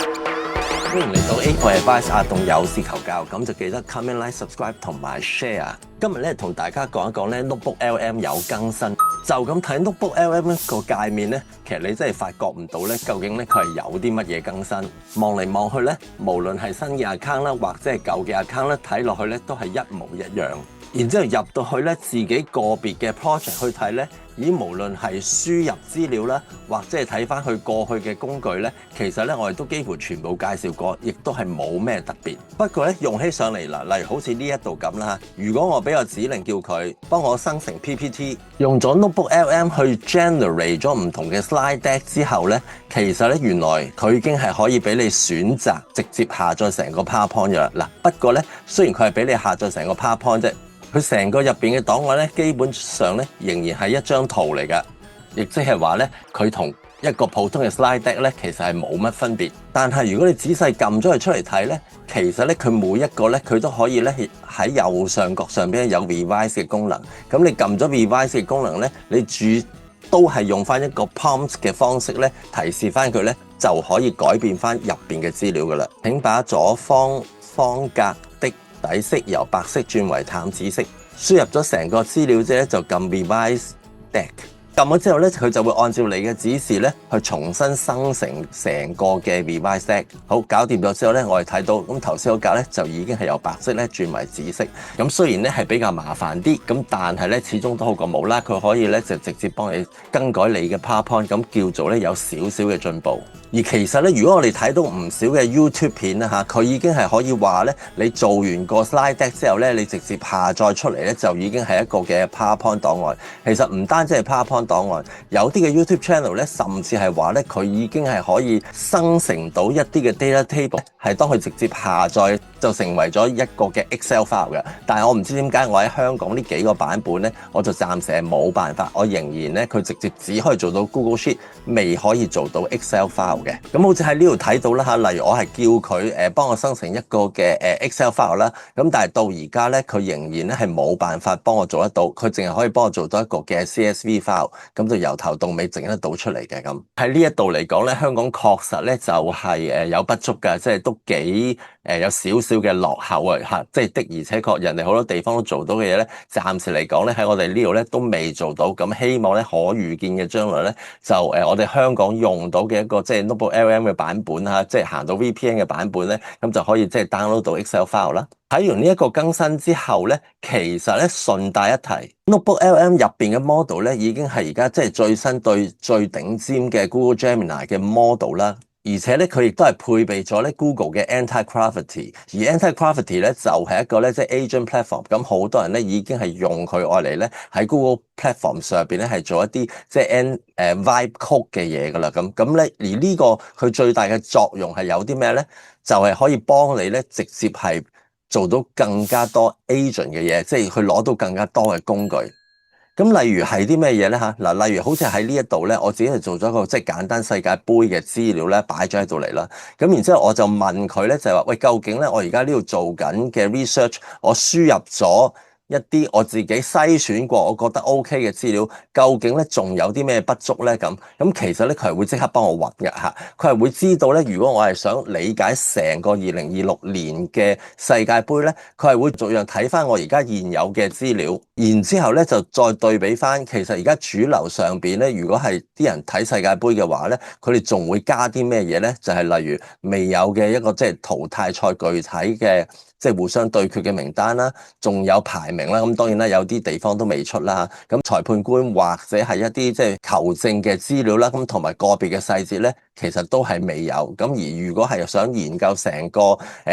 歡迎嚟到 A 貨 Advice 阿棟有事求教，咁就記得 comment、like、subscribe 同埋 share。今日咧同大家講一講咧 Notebook LM 有更新。就咁睇 Notebook LM 個界面咧，其實你真係發覺唔到咧，究竟咧佢係有啲乜嘢更新。望嚟望去咧，無論係新嘅 account 啦，或者係舊嘅 account 咧，睇落去咧都係一模一樣。然之後入到去咧，自己個別嘅 project 去睇咧，無論係輸入資料啦，或者係睇翻佢過去嘅工具咧，其實咧我哋都幾乎全部介紹過，亦都係冇咩特別。不過咧用起上嚟啦，例如好似呢一度咁啦，如果我俾個指令叫佢幫我生成 PPT， 用咗 Notebook LM 去 generate 咗唔同嘅 slide deck 之後咧，其實咧原來佢已經係可以俾你選擇直接下載成個 PowerPoint 嘅啦。嗱，不過咧雖然佢係俾你下載成個 PowerPoint 啫。佢成個入邊嘅檔案咧，基本上咧仍然係一張圖嚟㗎，亦即係話咧，佢同一個普通嘅 slide deck 咧，其實係冇乜分別。但係如果你仔細撳咗佢出嚟睇咧，其實咧佢每一個咧，佢都可以咧喺右上角上邊有 revise 嘅功能。咁你撳咗 revise 嘅功能咧，你都係用翻一個 prompt 嘅方式咧，提示翻佢咧，就可以改變翻入邊嘅資料㗎啦。請把左方方格的底色由白色轉為淡紫色，輸入咗成個資料之後咧，就撳 Revise Deck。撳咗之後咧，佢就會按照你嘅指示咧，去重新生成成個嘅 Revise Deck。好，搞掂咗之後咧，我哋睇到咁頭先嗰格咧就已經係由白色咧轉為紫色。咁雖然咧係比較麻煩啲，咁但係咧始終都好過冇啦。佢可以咧就直接幫你更改你嘅 PowerPoint，咁叫做咧有少少嘅進步。而其實咧，如果我哋睇到唔少嘅 YouTube 片啦嚇，佢已經係可以話咧，你做完個 slide deck 之後咧，你直接下載出嚟咧，就已經係一個嘅 PowerPoint 檔案。其實唔單止係 PowerPoint 檔案，有啲嘅 YouTube channel 咧，甚至係話咧，佢已經係可以生成到一啲嘅 data table，係當佢直接下載就成為咗一個嘅 Excel file 嘅。但係我唔知點解我喺香港呢幾個版本咧，我就暫時係冇辦法，我仍然咧佢直接只可以做到 Google Sheet，未可以做到 Excel file。咁好似喺呢度睇到啦嚇，例如我係叫佢幫我生成一個嘅Excel file 啦，咁但係到而家咧佢仍然咧係冇辦法幫我做得到，佢淨係可以幫我做到一個嘅 CSV file，咁就由頭到尾整得到出嚟嘅。咁喺呢一度嚟講咧，香港確實咧就係有不足㗎，即係都幾有少少嘅落後啊嚇，即係的而且確人哋好多地方都做到嘅嘢咧，暫時嚟講咧喺我哋呢度咧都未做到，咁希望咧可預見嘅將來咧就我哋香港用到嘅一個即係 Notebook LM 嘅版本嚇，即係行到 VPN 嘅版本咧，咁就可以即係 download 到 Excel file 啦。睇完呢一個更新之後咧，其實咧順帶一提 ，Notebook LM 入邊嘅 model 咧已經係而家即係最新對最頂尖嘅 Google Gemini 嘅 model 啦。而且咧，佢亦都係配備咗咧 Google 嘅 Anti-Gravity， 而 Anti-Gravity 咧就係一個咧即係 agent platform，咁好多人咧已經係用佢愛嚟咧喺 Google platform 上邊咧係做一啲即係vibe code 嘅嘢噶啦，咁咧而呢個佢最大嘅作用係有啲咩咧？就係可以幫你咧直接係做到更加多 agent 嘅嘢，即係去攞到更加多嘅工具。咁例如係啲咩嘢咧嚇？嗱，例如好似喺呢一度咧，我自己係做咗一個即係簡單世界盃嘅資料咧，擺咗喺度嚟啦。咁然之後我就問佢咧，就係話：喂，究竟咧我而家呢度做緊嘅 research，我輸入咗一啲我自己篩選過我覺得 OK 嘅資料，究竟咧仲有啲咩不足咧？咁其實咧佢係會即刻幫我揾嘅嚇，佢係會知道咧，如果我係想理解成個2026年嘅世界盃咧，佢係會逐樣睇翻我而家現有嘅資料，然之後咧就再對比翻，其實而家主流上邊咧，如果係啲人睇世界盃嘅話咧，佢哋仲會加啲咩嘢咧？就係例如未有嘅一個即係淘汰賽具體嘅。即係互相對決嘅名單啦，仲有排名啦。咁當然啦，有啲地方都未出啦。咁裁判官或者係一啲即係球證嘅資料啦，咁同埋個別嘅細節咧，其實都係未有。咁而如果係想研究成個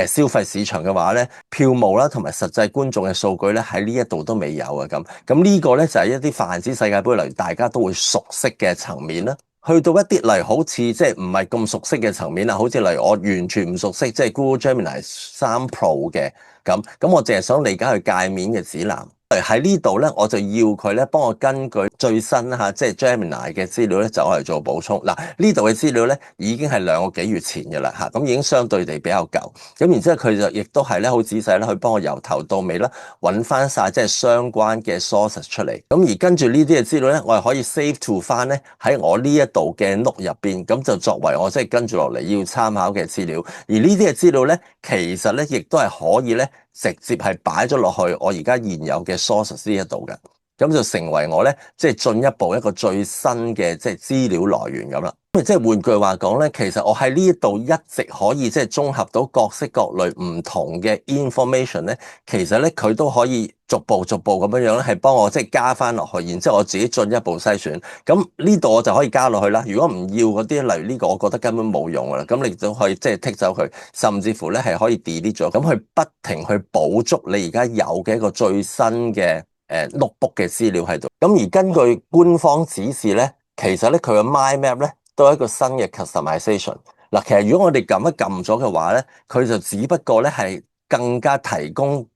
消費市場嘅話咧，票務啦同埋實際觀眾嘅數據咧，喺呢一度都未有啊。咁呢個咧就係一啲泛指世界盃，例如大家都會熟悉嘅層面啦。去到一啲例如好似即係唔係咁熟悉嘅層面啦，好似例如我完全唔熟悉即係 Google Gemini 3 Pro 嘅咁我淨係想理解佢界面嘅指南。喺呢度咧，我就要佢咧幫我根據最新啦即係 Gemini 嘅資料咧，就嚟做補充。嗱，呢度嘅資料咧已經係2個幾月前嘅啦咁已經相對地比較舊。咁然之後佢就亦都係咧好仔細咧去幫我由頭到尾啦揾翻晒即係相關嘅 sources 出嚟。咁而跟住呢啲嘅資料咧，我係可以 save to 翻咧喺我呢一度嘅 note 入邊，咁就作為我即係跟住落嚟要參考嘅資料。而呢啲嘅資料咧，其實咧亦都係可以咧直接係擺咗落去我而家現有嘅 sources 呢一度嘅，咁就成為我咧即係進一步一個最新嘅即係資料來源咁啦。咁即係換句話講咧，其實我喺呢一度一直可以即係綜合到各式各類唔同嘅 information 咧，其實咧佢都可以逐步咁樣樣咧，係幫我即係加翻落去，然之後我自己進一步篩選。咁呢度我就可以加落去啦。如果唔要嗰啲，例如呢個，我覺得根本冇用噶啦，咁你都可以即係剔走佢，甚至乎咧係可以 delete 咗，咁去不停去補足你而家有嘅一個最新嘅notebook 嘅資料喺度。咁而根據官方指示咧，其實咧佢嘅 mind map 咧都係一個新嘅 customization。嗱，其實如果我哋撳一撳咗嘅話咧，佢就只不過咧係更加提供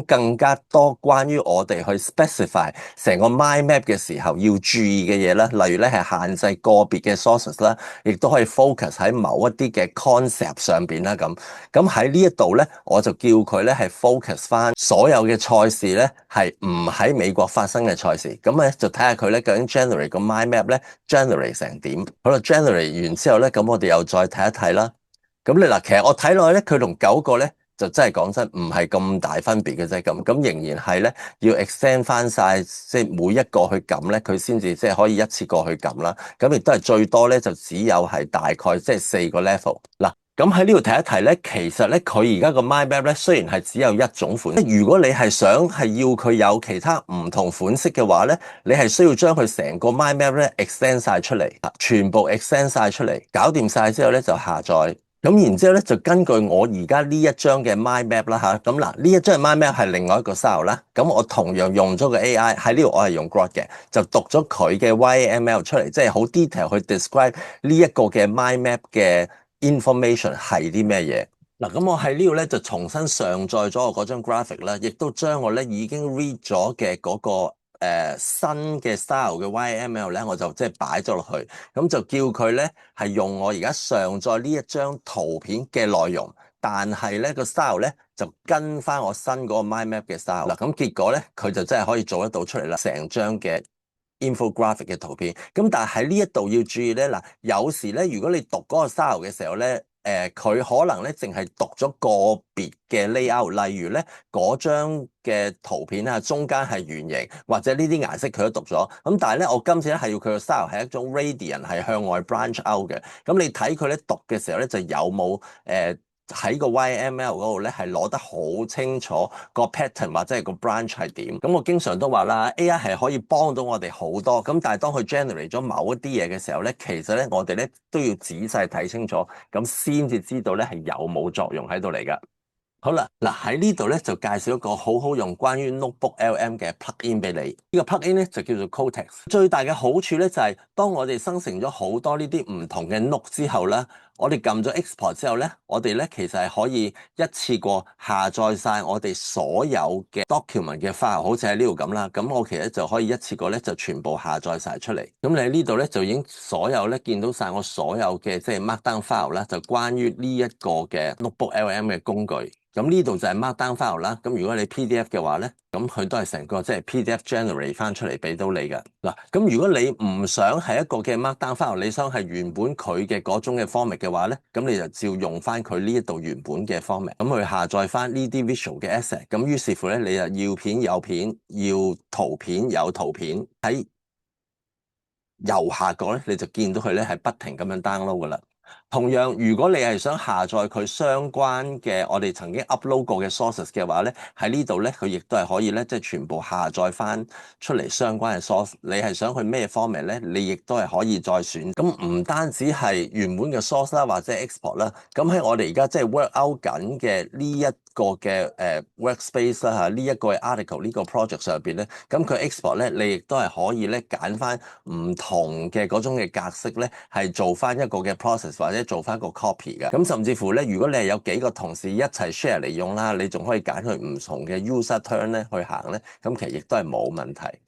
更加多關於我哋去 specify 成個 mind map 嘅時候要注意嘅嘢啦，例如咧係限制個別嘅 sources 啦，亦都可以 focus 喺某一啲嘅 concept 上邊啦咁。咁喺呢一度咧，我就叫佢咧係 focus 翻所有嘅賽事咧係唔喺美國發生嘅賽事。咁咧就睇下佢咧究竟 generate 個 mind map 咧 generate 成點。好啦，generate 完之後咧，咁我哋又再睇一睇啦。咁你嗱，其實我睇落去咧，佢同9個咧。就真係講真，唔係咁大分別嘅啫，咁仍然係咧要 extend 翻晒，即係每一個去撳咧，佢先至即係可以一次過去撳啦。咁亦都係最多咧，就只有係大概即係4個 level。嗱，咁喺呢度提一提咧，其實咧佢而家個 mind map 咧，雖然係只有一種款式，如果你係想係要佢有其他唔同款式嘅話咧，你係需要將佢成個 mind map 咧 extend 晒出嚟，全部 extend 晒出嚟，搞掂晒之後咧就下載。咁然之後咧，就根據我而家呢一張嘅 mind map 啦咁嗱，呢一張 mind map 係另外一個 style 啦。咁我同樣用咗個 AI 喺呢度，我係用 Grok 嘅，就讀咗佢嘅 YAML 出嚟，即係好 detail 去 describe 呢一個嘅 mind map 嘅 information 係啲咩嘢。嗱，咁我喺呢度咧就重新上載咗我嗰張 graphic 啦，亦都將我咧已經 read 咗嘅嗰個新嘅 style 嘅 YML 咧，我就即係擺咗落去，咁就叫佢咧係用我而家上載呢一張圖片嘅內容，但係咧個 style 咧就跟翻我新嗰個 mind map 嘅 style。嗱，咁結果咧佢就真係可以做得到出嚟啦，成張嘅 infographic 嘅圖片。咁但係喺呢一度要注意咧，嗱，有時咧如果你讀嗰個 style 嘅時候咧，佢可能咧淨係讀咗個別嘅 layout，例如咧嗰張嘅圖片啊，中間係圓形，或者呢啲顏色佢都讀咗。咁但係咧，我今次咧係要佢個 style 係一種 radiant，係向外 branch out 嘅。咁你睇佢咧讀嘅時候咧，就有冇喺個 YML 嗰度咧係攞得好清楚個 pattern 或者係個 branch 係點。咁我經常都話啦，AI 係可以幫到我哋好多。咁但係當佢 generate 咗某一啲嘢嘅時候咧，其實咧我哋咧都要仔細睇清楚，咁先至知道咧係有冇作用喺度嚟㗎。好啦，嗱喺呢度咧就介紹一個好好用關於 Notebook LM 嘅 plugin 俾你。呢個 plugin 咧就叫做 Codex。最大嘅好處咧就係當我哋生成咗好多呢啲唔同嘅 note 之後咧，我哋撳咗 export 之後咧，我哋咧其實係可以一次過下載晒我哋所有嘅 document 嘅 file，好似喺呢度咁啦。咁我其實就可以一次過咧就全部下載晒出嚟。咁你喺呢度咧就已經所有咧見到晒我所有嘅即係 markdown file 啦，就關於呢一個嘅 Notebook LM 嘅工具。咁呢度就係 markdown file 啦。咁如果你 PDF 嘅話咧，咁佢都係成個即係 PDF generate 翻出嚟俾到你嘅。嗱，咁如果你唔想係一個嘅 markdown file，你想係原本佢嘅嗰種嘅 format 嘅話咧，咁你就照用翻佢呢一度原本嘅 format，咁去下載翻呢啲 visual 嘅 asset。咁於是乎咧，你就要片有片，要圖片有圖片，喺右下角咧，你就見到佢咧係不停咁樣 download 噶啦。同樣，如果你係想下載佢相關嘅我哋曾經 upload 過嘅 sources 嘅話咧，喺呢度咧佢亦都係可以咧，即係全部下載翻出嚟相關嘅 source。你係想去咩 format 咧？你亦都係可以再選。咁唔單止係原本嘅 source 啦，或者 export 啦。咁喺我哋而家即係 work out 緊嘅呢一個嘅workspace 啦嚇，呢一個 article 呢個 project 上邊咧，咁佢 export 咧，你亦都係可以咧揀翻唔同嘅嗰種嘅格式咧，係做翻一個嘅 process 或者者做翻個 copy 嘅。咁甚至乎咧，如果你係有幾個同事一齊 share 嚟用啦，你仲可以揀佢唔同嘅 user turn 咧去行咧，咁其實亦都係冇問題。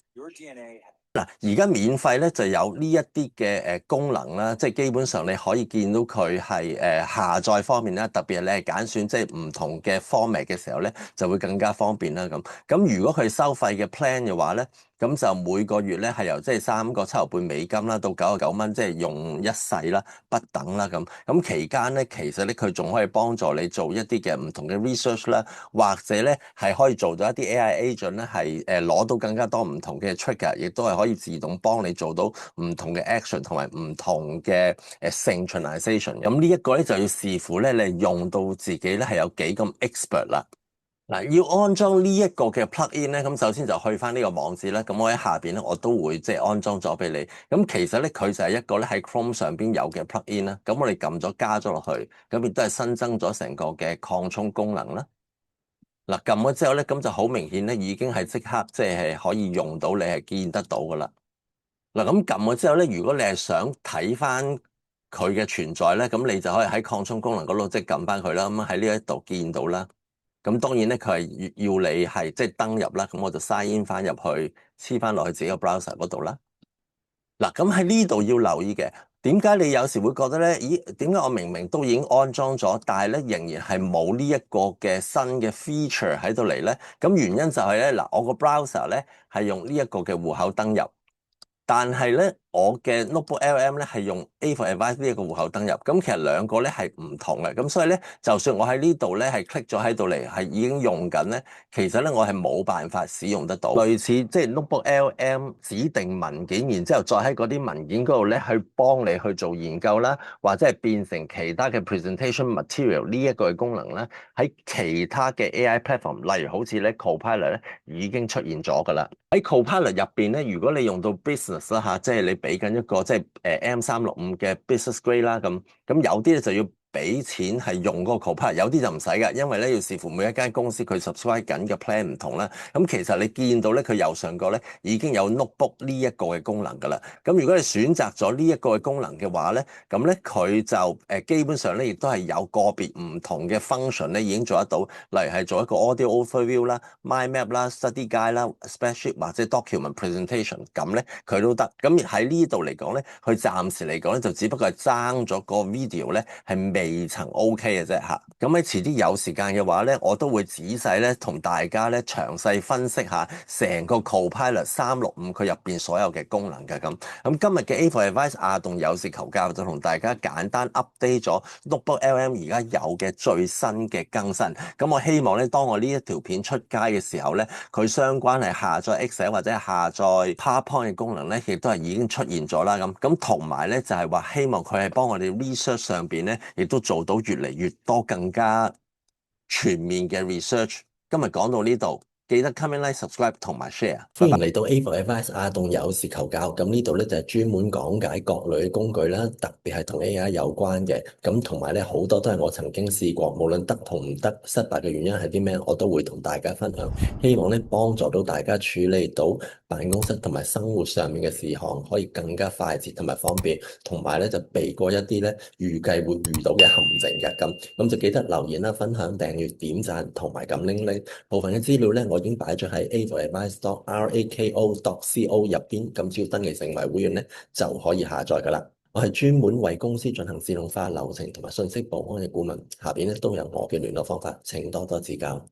嗱，而家免費咧就有呢一啲嘅功能啦，即係基本上你可以見到佢係下載方面啦，特別係你係揀選即係唔同嘅 format 嘅時候咧，就會更加方便啦咁。咁如果佢收費嘅 plan 嘅話咧，咁就每個月咧係由即係3個7毫半美金啦，到99蚊，即係用一世啦，不等啦咁。咁期間咧，其實咧佢仲可以幫助你做一啲嘅唔同嘅 research 啦，或者咧係可以做到一啲 AI agent 咧係攞到更加多唔同嘅 trigger，亦都係可以自動幫你做到唔同嘅 action 同埋唔同嘅synchronization。咁呢一個咧就要視乎咧你用到自己咧係有幾咁 expert 啦。嗱，要安裝呢一個嘅 plugin 咧，咁首先就去翻呢個網址啦。咁我喺下邊咧，我都會即係安裝咗俾你。咁其實咧，佢就係一個咧喺 Chrome 上邊有嘅 plugin 啦。咁我哋撳咗加咗落去，咁亦都係新增咗成個嘅擴充功能啦。嗱，撳咗之後咧，咁就好明顯咧，已經係即刻即係可以用到，你係見得到噶啦。嗱，咁撳咗之後咧，如果你係想睇翻佢嘅存在咧，咁你就可以喺擴充功能嗰度即係撳翻佢啦。咁喺呢一度見到啦。咁當然咧，佢係要你係即係登入啦，咁我就 sign in 翻入去，黐翻落去自己個 browser 嗰度啦。嗱，咁喺呢度要留意嘅，點解你有時會覺得咧？咦，點解我明明都已經安裝咗，但係咧仍然係冇呢一個嘅新嘅 feature 喺度嚟咧？咁原因就係咧，嗱，我個 browser 咧係用呢一個嘅戶口登入。但係咧，我嘅 Notebook LM 咧係用 A for Advice 呢一個戶口登入，咁其實兩個咧係唔同嘅，咁所以咧，就算我喺呢度咧係 click 咗喺度嚟，係已經用緊咧，其實咧我係冇辦法使用得到。類似即係 Notebook LM 指定文件，然之後再喺嗰啲文件嗰度咧去幫你去做研究啦，或者係變成其他嘅 presentation material 呢一個嘅功能咧，喺其他嘅 AI platform，例如好似咧 Copilot 咧已經出現咗㗎啦。喺 Copilot 入邊咧，如果你用到 business 啦嚇，即係你俾緊一個即係M365嘅 business grade 啦，咁有啲咧就要俾錢係用嗰個 Copilot，有啲就唔使㗎，因為咧要視乎每一間公司佢 subscribe 緊嘅 plan 唔同啦。咁其實你見到咧，佢右上角咧已經有 notebook 呢一個嘅功能㗎啦。咁如果你選擇咗呢一個嘅功能嘅話咧，咁咧佢就基本上咧亦都係有個別唔同嘅 function 咧已經做得到，例如係做一個 audio overview 啦、mind map 啦、study guide 啦、spreadsheet 或者 document presentation 咁咧佢都得。咁喺呢度嚟講咧，佢暫時嚟講咧就只不過係爭咗個 video 咧係未曾 OK 嘅啫嚇。咁喺遲啲有時間嘅話咧，我都會仔細咧同大家咧詳細分析下成個 Copilot 365佢入邊所有嘅功能嘅咁。咁今日嘅 A for Advice 亞動有事求教就同大家簡單 update 咗 Notebook LM 而家有嘅最新嘅更新。咁我希望咧，當我呢一條片出街嘅時候咧，佢相關係下載 Excel 或者係下載 PowerPoint 嘅功能咧，亦都係已經出現咗啦。咁同埋咧就係話希望佢係幫我哋 research 上邊咧，亦都做到越嚟越多更加全面嘅 research。今日講到呢度。記得 comment、like、subscribe 同埋 share。歡迎嚟到 A for Advice 亞動有事求教。咁呢度咧就係專門講解各類工具啦，特別係同 AI 有關嘅。咁同埋咧好多都係我曾經試過，無論得同唔得，失敗嘅原因係啲咩，我都會同大家分享。希望咧幫助到大家處理到辦公室同埋生活上面嘅事項，可以更加快捷同埋方便，同埋咧就避過一啲咧預計會遇到嘅陷阱嘅。咁就記得留言啦、分享、訂閱、點讚同埋撳鈴鈴。部分嘅資料咧，我已經擺咗喺 AforAdvice.RAKO.CO 入邊，咁只要登記成為會員咧，就可以下載噶啦。我係專門為公司進行自動化流程同埋信息保安嘅顧問，下邊咧都有我嘅聯絡方法，請多多指教。